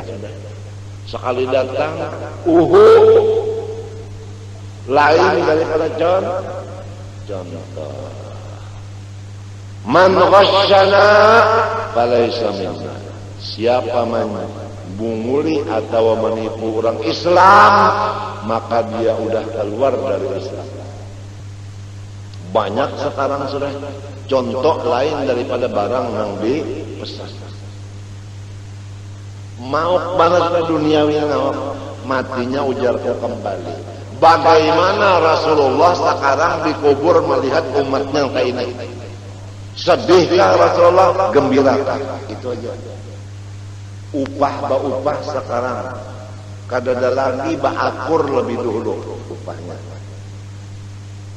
sudah. Sekali datang, lain daripada contoh. Man ghasyana falaysa minna. Siapa membunguli atau menipu orang Islam, maka dia udah keluar dari Islam. Banyak sekarang sudah contoh lain daripada barang yang dipesan. Mau banget duniawi matinya ujarku kembali. Bagaimana Rasulullah sekarang dikubur melihat umatnya kayak ini? Sedihkah Rasulullah? Gembirakan. Itu aja. Upah sekarang. Kadada lagi akur lebih dulu upahnya.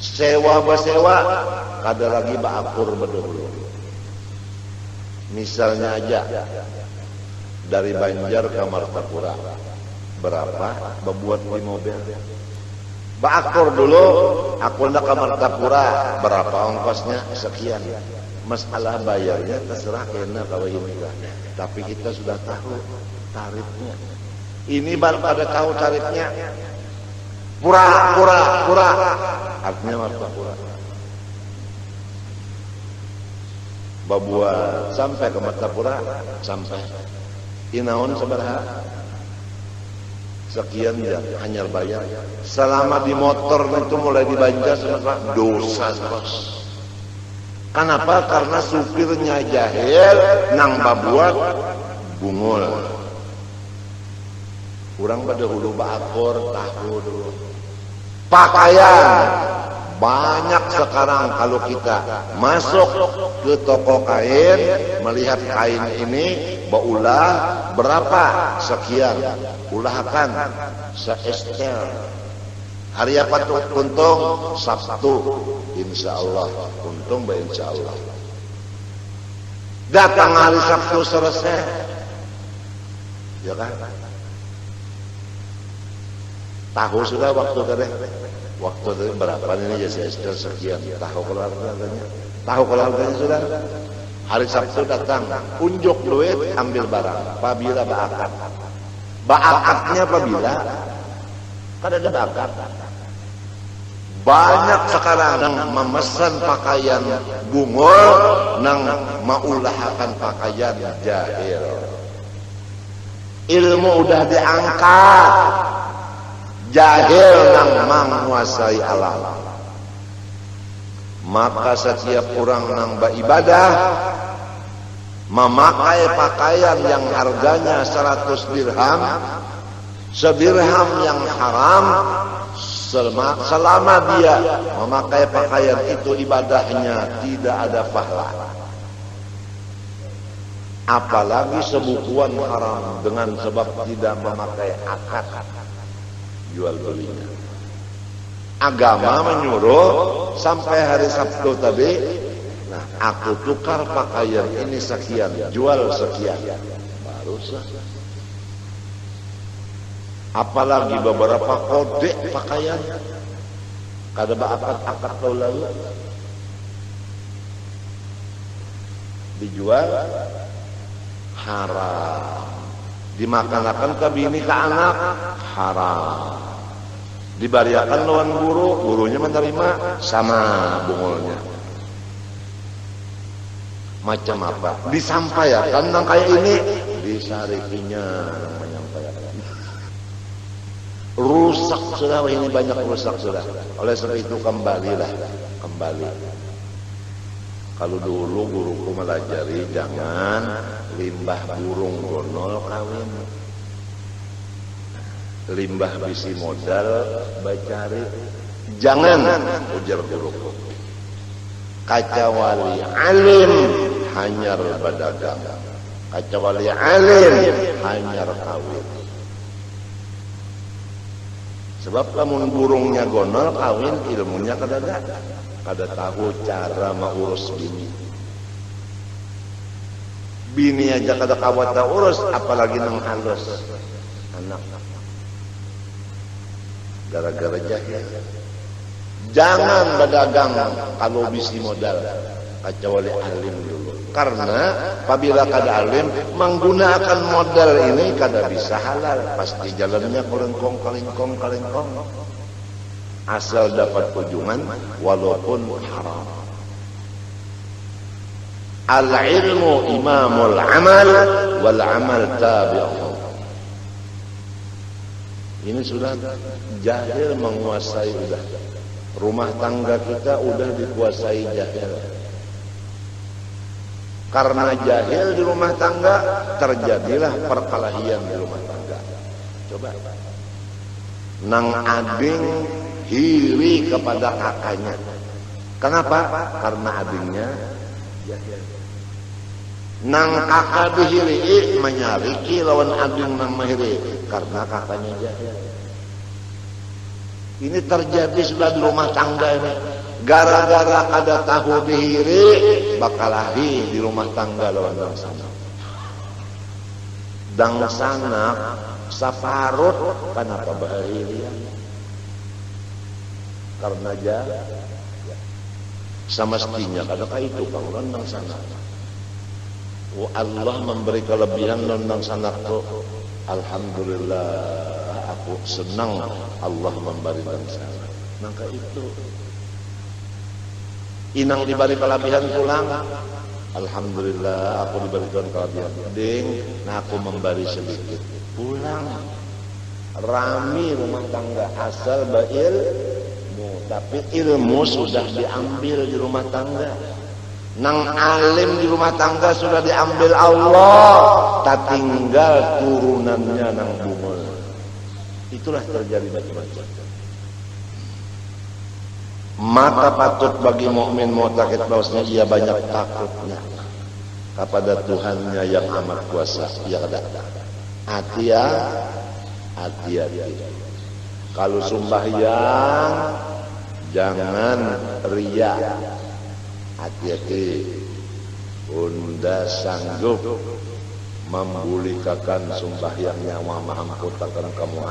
Sewa kada lagi akur berdulu. Misalnya aja dari Banjar ke Martapura berapa buat di mobil? Akur dulu, aku nak ke Martapura berapa ongkosnya? Sekian. Masalah bayarnya terserah kena kalau ini kan. Tapi kita sudah tahu tarifnya. Ini baru pada tahu tarifnya. Pura. Artinya Martapura. Babuat sampai ke Martapura, sampai. Inaon sabaraha? Sekian ya, hanya bayar. Selama di motor itu mulai di Banjar dosa terus. Kenapa? Karena supirnya jahil, nang babuat bungul. Kurang pada hulu bakor tahu dulu. Pakaian banyak sekarang kalau kita masuk ke toko kain melihat kain ini baulah berapa sekian ulahkan seestel. Hari apa tuh untung? Sabtu. Insyaallah untung insyaallah. Datang hari Sabtu selesai. Ya kan? Tahu sudah waktu kadeh. Waktu itu berapa ini seestel sekian. Tahu kalau harganya. Tahu kalau harganya sudah. Hari Sabtu datang, unjuk duit, ambil barang. Apabila baakat. Baakatnya apabila? Kan ada baakat. Banyak sekarang yang memesan pakaian bungul, nang maulahkan pakaian jahil. Ilmu udah diangkat, jahil nang menguasai alam. Maka setiap orang nang beribadah memakai pakaian yang harganya 100 dirham, sedirham yang haram, selama dia memakai pakaian itu ibadahnya tidak ada pahala. Apalagi sebukuan haram dengan sebab tidak memakai akad jual belinya. Agama menyuruh sampai hari Sabtu tadi, nah aku tukar pakaian ini sekian, jual sekian, baru sah. Apalagi beberapa kode pakaian, kada akad tahun lalu dijual haram, dimakan ke bini ke anak haram, dibariakan lawan guru, gurunya menerima sama bungulnya. Macam apa? Disampaikan tentang kayak ini, disarikinya menyampaikan. Rusak sudah, ini banyak rusak sudah. Oleh sebab itu kembali. Kalau dulu guruku melajari jangan limbah burung gonol kawin, limbah bisi modal bacari, jangan, ujar guruku. Kacawali alim hanyar badagang, kacawali alim hanyar kawin. Sebab lamun burungnya gonol kawin, ilmunya kada tahu cara mengurus bini. Bini aja kada kawat urus, apalagi nang halus anak. Gara-gara jahil. Jangan berdagang kalau bisi modal. kecuali alim dulu. Karena apabila kada alim menggunakan modal ini kada bisa halal, pasti jalannya kalingkong. Asal dapat ujungan walaupun haram. Al-ilmu imamul amal wal amal tabi'uhu. Ini sudah jahil menguasai udah. Rumah tangga kita udah dikuasai jahil. Karena jahil di rumah tangga terjadilah perkelahian di rumah tangga. Coba. Nang ading hiri kepada kakaknya. Kenapa? Karena adingnya jahil. Nang kakak dihiri menyariki lawan ading nang mahiri karena kakaknya jahil. Ini terjadi sudah di rumah tangga ini. Gara-gara ada tahu dihiri bakalahi di rumah tangga lawan dang sanak. Dang sanak saparut kenapa bahirian? Karena jahil. Sama semestinya kadang itu Kang dang sanak. Allah memberi kelebihan nang sanak tu. Alhamdulillah aku senang Allah memberi nang sanak. Maka itu inang diberi kelebihan pulang. Alhamdulillah aku diberikan kelebihan. Ding, nah aku memberi sedikit. Pulang. Rami rumah tangga asal ilmu, tapi ilmu sudah diambil di rumah tangga. Nang alim di rumah tangga sudah diambil Allah, tak tinggal turunannya nang bungul. Itulah terjadi macam-macam. Maka patut bagi mukmin mu'taqid bahwasanya ia banyak takutnya kepada Tuhannya yang amat kuasa. Ia ada hati-hati. Kalau sembahyang jangan riya. Hati-hati. Unda sanggup membulikakan sembahyangnya wa mahamkutakan kamu.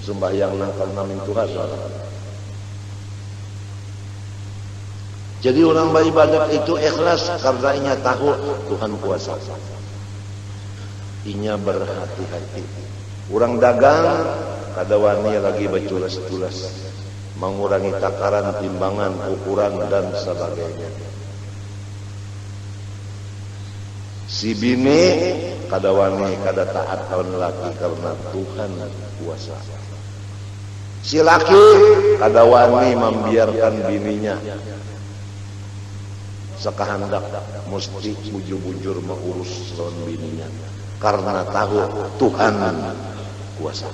Sembahyang nang karena min Tuhan. Jadi orang beribadat itu ikhlas karena inya tahu Tuhan kuasa. Inya berhati-hati. Orang dagang kada wani lagi baculas-culas, mengurangi takaran, timbangan, ukuran dan sebagainya. Si bini kada wani kada taat kawan laki karena Tuhan kuasa. Si laki kada wani membiarkan bininya sekahandak mesti bujur-bujur mengurus lawan bininya karena tahu Tuhan kuasa.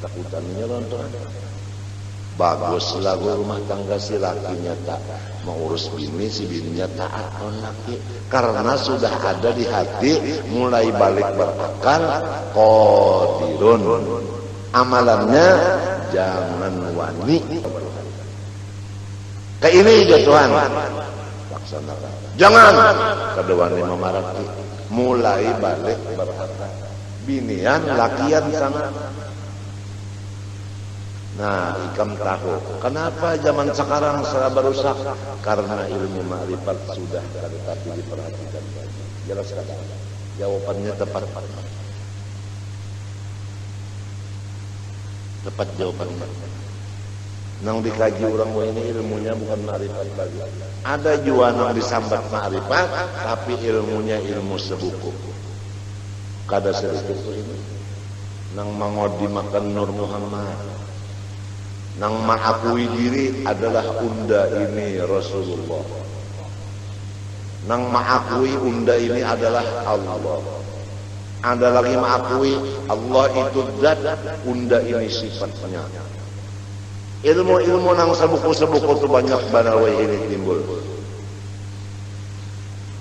Takutannya lawan Tuhan. Bagus lagu rumah tangga si lakinya tak mengurus bini, si bininya taat lawan laki karena sudah ada di hati mulai balik berakal qadirun. Amalannya jangan wani. Kayak ini dia Tuhan. Laksanakan. Jangan kada wani memarati. Mulai balik berakal. Binian lakian sana. Nah, ikam tahu. Kenapa zaman sekarang serba rusak? Karena ilmu ma'rifat sudah tapi diperhatikan. Jelas kan? Jawabannya tepat. Tepat jawabannya. Nang dikaji orang ini ilmunya bukan ma'rifat lagi. Ada juga nang disambat ma'rifat tapi ilmunya ilmu sebuku. Kada sedikit ini. Nang mangodi makan Nur Muhammad. Nang mengakui diri adalah unda ini Rasulullah. Nang mengakui unda ini adalah Allah. Ada lagi mengakui Allah itu zat, unda ini sifatnya. Ilmu-ilmu nang sebuku-sebuku itu banyak banawai ini timbul.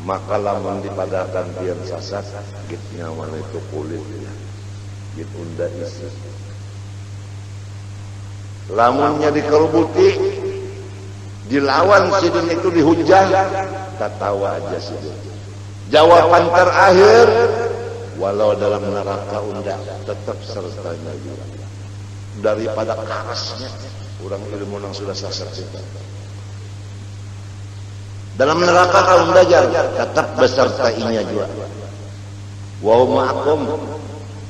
Maka lamun dipadakan pian sasat, gitnya mana itu kulitnya, git unda isi. Lamunnya dikerubuti, dilawan sidin itu dihujah, tak tahu aja sidin. Jawaban terakhir, walau dalam neraka unda tetap sertanya juga. Daripada kerasnya orang ilmu yang sudah sasar kita. Dalam neraka kaum Dajjal tetap beserta inya juga. Wa ma'akum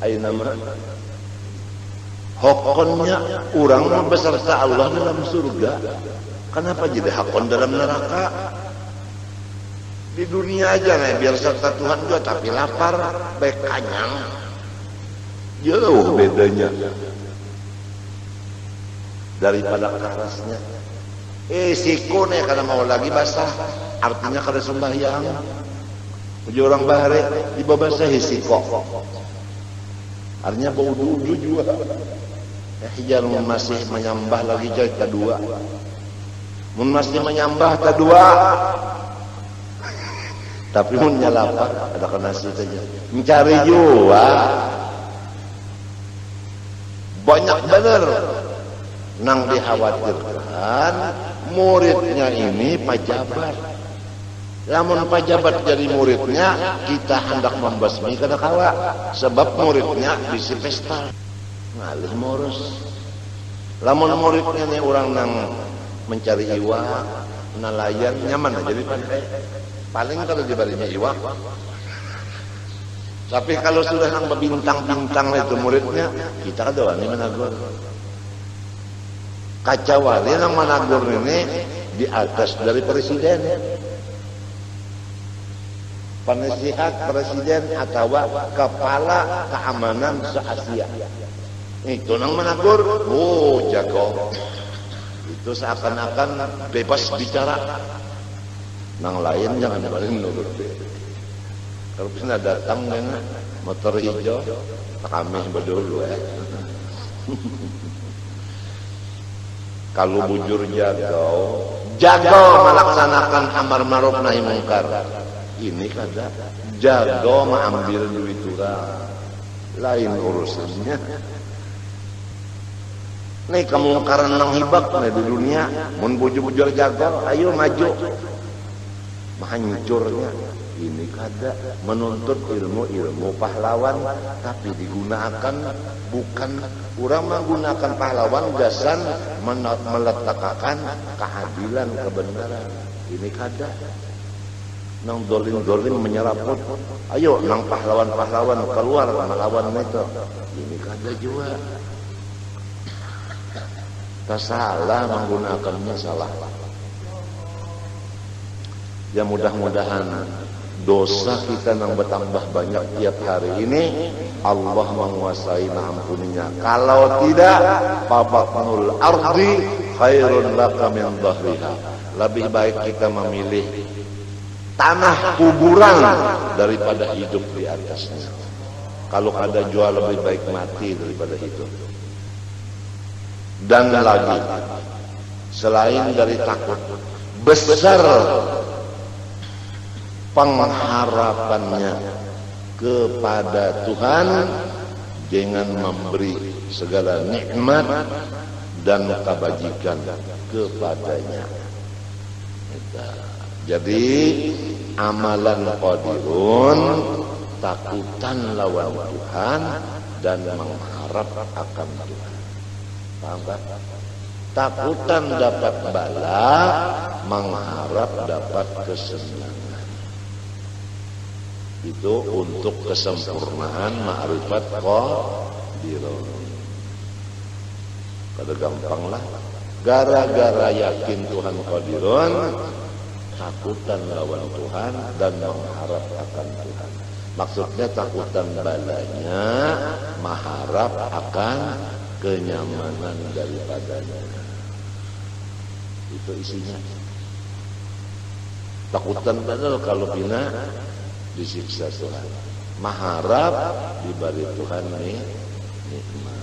aina ma. Hokonnya orang beserta Allah dalam surga. Kenapa jadi hakon dalam neraka? Di dunia aja nih biar serta Tuhan juga tapi lapar, baik kanyang. Jauh bedanya daripada kerasnya. Siko nih karena mau lagi basah, artinya kada sembahyang. Uji orang bahare di babasa siko. Artinya bau dulu juga. Hijar masih menyambah lagi jadi kedua. Mun masih menyambah kedua. Tapi mun nyalapa ada kena saja. Mencari juga. Banyak benar nang dikhawatirkan muridnya ini pejabat. Lamun pejabat jadi muridnya kita hendak membasmi kada kawa sebab muridnya bisi pesta ngalih moros. Lamun muridnya nih orang nang mencari iwak nelayan nyaman aja di pantai paling kalau dibarinya iwak. Tapi kalau sudah nang berbintang-bintang itu muridnya kita kada wani menagur. Kacawali nang menagur ini di atas dari presiden. Penasihat presiden atau kepala keamanan se-Asia. Itu nang menagur, oh jago. Itu seakan-akan bebas bicara. Nang lain jangan balik menurut dia. Kalau bisa datang dengan motor hijau, kami berdulu ya. Kalau bujur jago melaksanakan amar ma'ruf nahi mungkar. Ini kada jago mengambil duit orang, lain urusannya. Nih kemungkaran nang hibak nih di dunia, mun bujur jago, ayo maju. Hancurnya ini kada menuntut ilmu pahlawan, tapi digunakan bukan orang menggunakan pahlawan gasan meletakkan keadilan kebenaran. Ini kada nang dolim menyeraput. Ayo nang pahlawan keluar melawan itu. Ini kada juga. Tak salah menggunakannya salah. Ya mudah-mudahan dosa kita nang bertambah banyak tiap hari ini Allah menguasai mengampuninya. Kalau tidak, fabatnul ardi khairun laka min dhahriha. Lebih baik kita memilih tanah kuburan daripada hidup di atasnya. Kalau ada jual lebih baik mati daripada hidup. Dan lagi selain dari takut besar pengharapannya kepada Tuhan dengan memberi segala nikmat dan kebajikan kepadanya. Jadi amalan qadirun takutan lawan Tuhan dan mengharap akan Tuhan. Paham tak? Takutan dapat bala, mengharap dapat kesenangan. Itu untuk kesempurnaan ma'rifat qadirun. Kada gampang lah. Gara-gara yakin Tuhan qadirun, takutan lawan Tuhan dan mengharap akan Tuhan. Maksudnya takutan balanya, mengharap akan kenyamanan daripadanya. Itu isinya. Takutan padahal kalau bina disiksa Tuhan. Mengharap diberi Tuhan nikmat.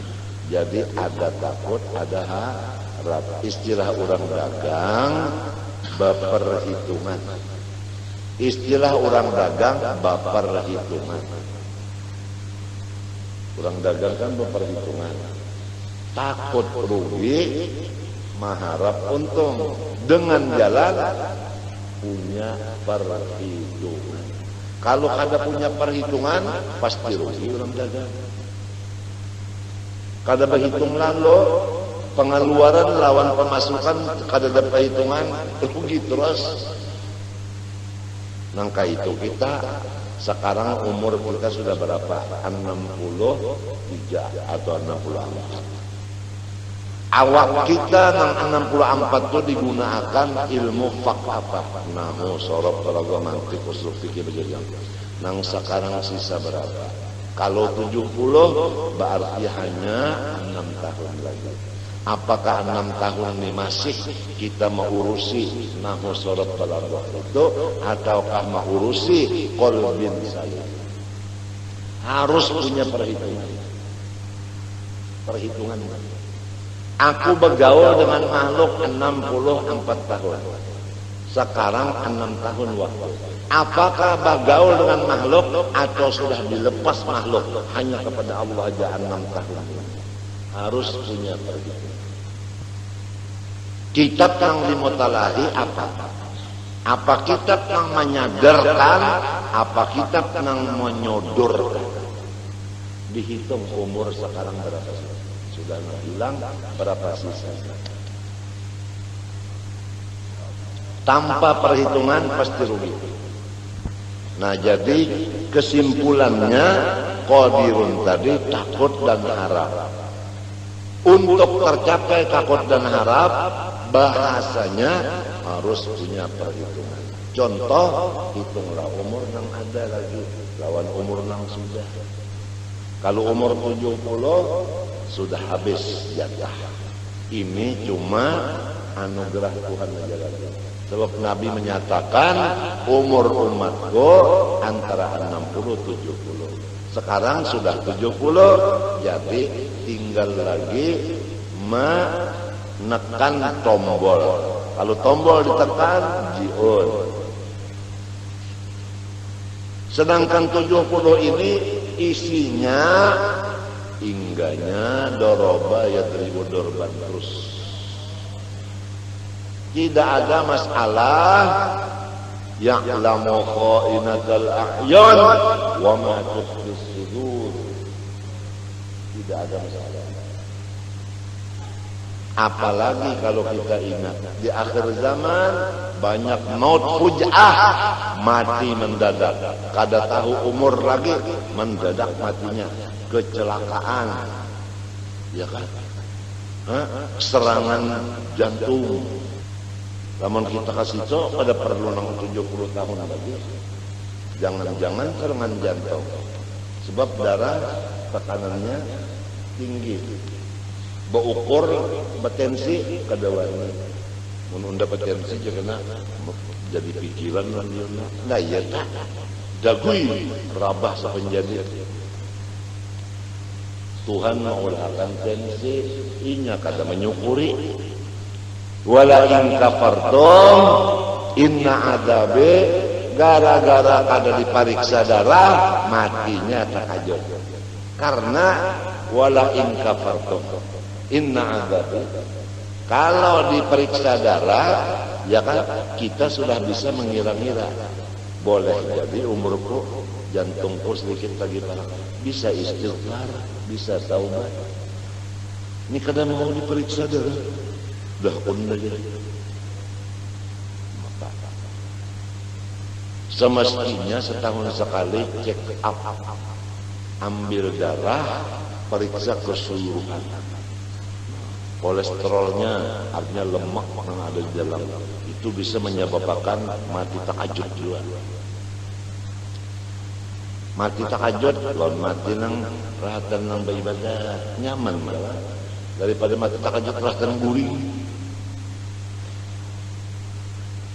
Jadi ada takut, ada harap. Istilah orang dagang baperhitungan. Istilah orang dagang baperhitungan. Orang dagang kan baperhitungan. Takut rugi, mengharap untung dengan jalan punya perhitungan. Kalau kada punya perhitungan pasti rugi orang dagang. Kada berhitung lalu pengeluaran lawan pemasukan kada ada perhitungan rugi terus. Nangka itu kita sekarang umur kita sudah berapa? 63 atau 64. Awak kita nang 64 itu digunakan ilmu apa? Nahu, sorob, balaghah, mantiq, ushul fikih, berjalan. Nang sekarang sisa berapa? Kalau 70 berarti hanya 6 tahun lagi. Apakah 6 tahun ini masih kita mengurusi nahu, sorob, balaghah itu, ataukah mengurusi qalbin saya? Harus punya perhitungan. Aku bergaul dengan makhluk 64 tahun. Sekarang 6 tahun waktu. Apakah bergaul dengan makhluk atau sudah dilepas makhluk hanya kepada Allah aja 6 tahun? Harus punya perhitungan. Kitab yang dimutalahi apa? Apa kitab yang menyadarkan? Apa kitab yang menyodorkan? Dihitung umur sekarang berapa sih? Sudah hilang berapa sisa? Tanpa perhitungan pasti rugi. Nah, jadi kesimpulannya qadirun tadi takut dan harap. Untuk tercapai takut dan harap, bahasanya harus punya perhitungan. Contoh, hitunglah umur yang ada lagi lawan umur yang sudah. Kalau umur 70 sudah habis jatah. Ini cuma anugerah Tuhan aja lagi. Sebab Nabi menyatakan umur umatku antara 60-70. Sekarang sudah 70, jadi tinggal lagi menekan tombol. Kalau tombol ditekan, jiun. Sedangkan 70 ini isinya ingganya doroba yadribu dorban terus. Tidak ada masalah ya'lamu kha'inatal a'yun wa ma tukhfis sudur. Tidak ada masalah. Apalagi kalau kita ingat di akhir zaman banyak maut fuj'ah, mati mendadak. Kada tahu umur lagi mendadak matinya. Kecelakaan, ya kan? Serangan jantung. Namun kita kasih cok pada perlu 70 tahun lagi. Jangan-jangan serangan jantung. Sebab darah tekanannya tinggi. Beukur betensi kada wani. Mun unda betensi jangan jadi pikiran lan dia. Nah iya tak. Dagui rabah sapenjadi. Tuhan mengulahkan tensi, inya kada menyukuri. Wala in kafartum inna adabe, gara-gara kada dipariksa darah matinya takajud. Karena wala in kafartum inna adabe, kalau diperiksa darah ya kan kita sudah bisa mengira-ngira. Boleh jadi umurku jantungku sedikit lagi parah, bisa istighfar, bisa taubat. Ini kadang mau diperiksa darah, dah unda aja. Semestinya setahun sekali check up, ambil darah, periksa keseluruhan. Kolesterolnya, artinya lemak yang ada di dalam, itu bisa menyebabkan mati takajud juga. Mati takajud, lawan mati nang rahatan nang beribadah nyaman malah daripada mati takajud rahatan guring.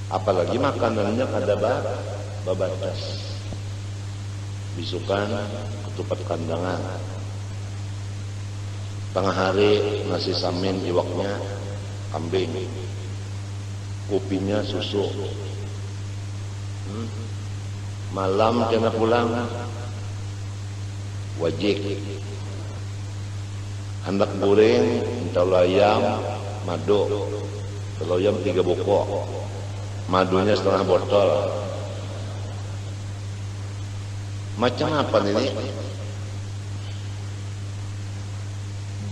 Apalagi makanannya kada babatas, bisukan, ketupat kandangan, tengah hari nasi samin iwaknya kambing, kopinya susu. Malam kena pulang wajib hendak goreng entah ayam madu, kalau ayam 3 bokok, madunya setengah botol. Macam apa ini?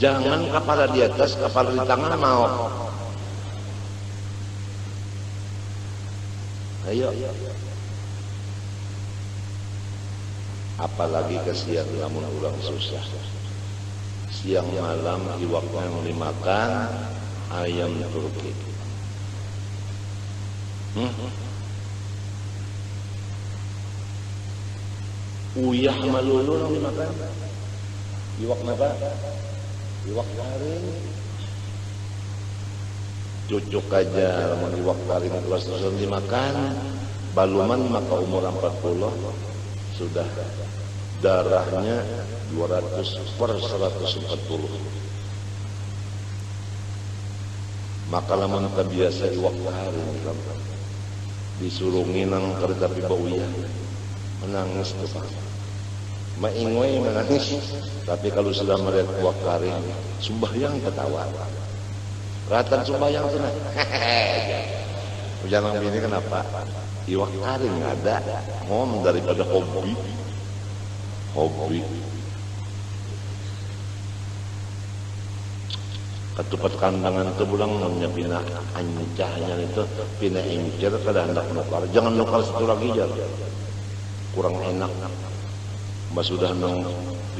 Jangan kepala di atas, kepala di tangan mau. Ayo. apalagi kesian lamun ulang susah. Siang malam iwaknya yang dimakan ayam Turki. Uyah malulu yang dimakan. Iwak apa? Iwak garing. Cucuk aja lamun iwak garing terus dimakan. Baluman maka umur 40 sudah darahnya 200/140. Maka lamun kebiasa iwak garing disuruh nginang kerja pi bauya menangis tuh Pak. Maingoy menangis, tapi kalau sudah melihat iwak garing sembahyang ketawa. Ratan sembahyang tuh Jangan begini kenapa? Iwak garing ada ngom daripada hobi. Ketupat kandangan itu bulang namanya pina ancahnya itu pina encer kada hendak nukar. Jangan nukar satu lagi jar. Kurang enak. Mbak sudah nang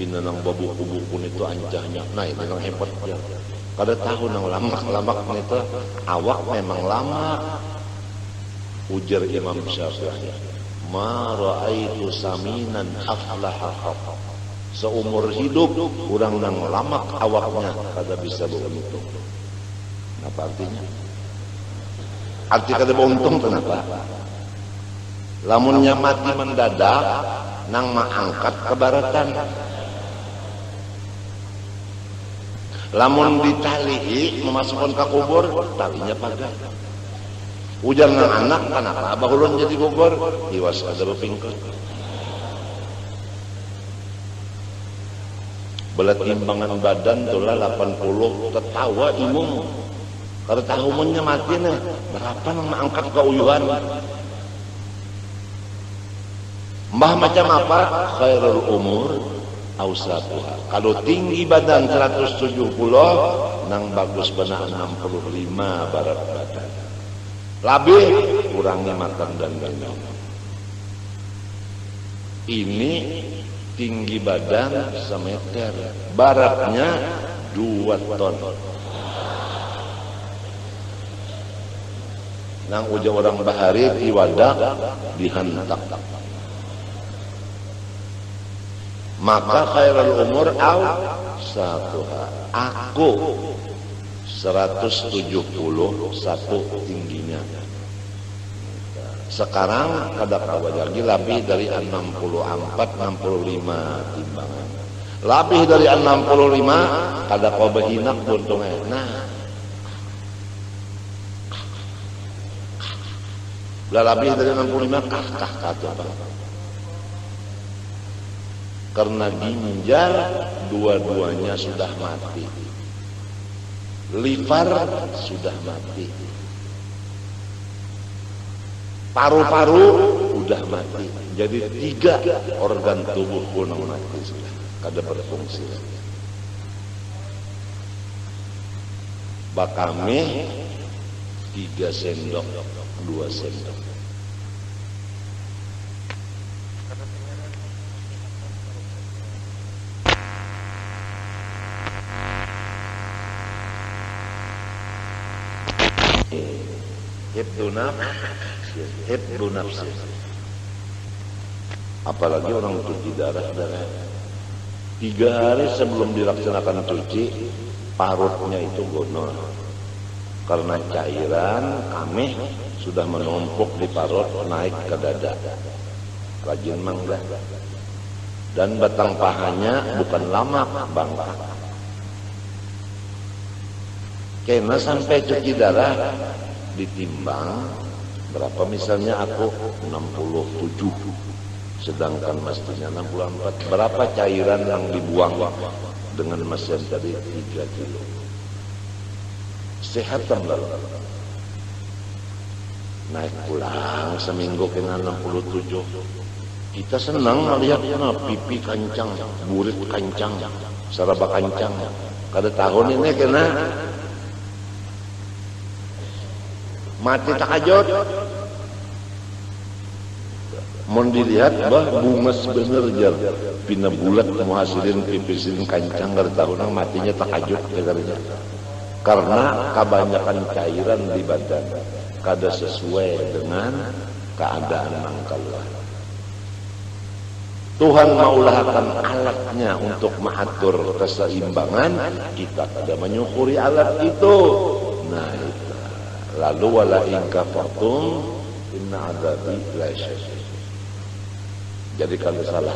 pina nang babu-bubu pun itu ancahnya. Nah itu yang hebat jar. Kada tahu nang lamak itu awak memang lama. Ujar Imam Syafi'i, ma ra'aitu saminan aflaha seumur hidup kurang nang lamak awaknya kada bisa beruntung. Apa artinya? Arti kada beruntung kenapa? Lamunnya mati mendadak nang maangkat ke baratan. Lamun ditali memasukkan ke kubur talinya pagar. Ujar nang anak kenapa abah ulun jadi kubur? Iwas ada bepingkot. Belat timbangan badan tulah 80 tertawa imum. Kalau tahumunnya mati nih, berapa nang angkat ke uyuhan? Mbah macam apa? Khairul umur ausatuha. Kalau tinggi badan 170, nang bagus benak 65 barat badan. Labih kurangi makan dan minum. Ini tinggi badan semeter, baratnya 2 ton. Nang uja orang bahari iwadak dihantak. Maka khairul umur satuha. Aku 171 tingginya. Sekarang kada kawa lagi lebih dari 64-65 timbangan. Lebih dari 65 kada kawa behinak buntungnya. Nah, lebih dari 65 kah tuh. Karena ginjal dua-duanya sudah mati. Liver sudah mati. Paru-paru udah mati. Jadi 3 organ tubuh pun mati sudah. Kada berfungsi. Bakame 3 sendok, 2 sendok. Hibdu nafsi. Apalagi orang cuci darah. 3 hari sebelum dilaksanakan cuci, parutnya itu gonor. Karena cairan kami sudah menumpuk di parut naik ke dada. Rajin mangga. Dan batang pahanya bukan lamak, bangkak. Karena sampai cuci darah ditimbang berapa, misalnya aku 67 sedangkan mestinya 64, berapa cairan yang dibuang dengan mesin tadi 3 kilo. Sehat tambah naik pulang seminggu kena 67. Kita senang melihat pipi kancang, burit kancang, saraba kancang. Kada tahun ini kena mati takajud. Mau dilihat bah bunges bener jar pina bulat muhasirin pipisin kancang dari tahun matinya takajut dengarnya karena kebanyakan cairan di badan kada sesuai dengan keadaan mangkallah. Tuhan maulahkan alatnya untuk mengatur keseimbangan, kita kada menyukuri alat itu. Nah itu. Lalu wala in kafartum inna adzabi lasyadid. Jadi kalau salah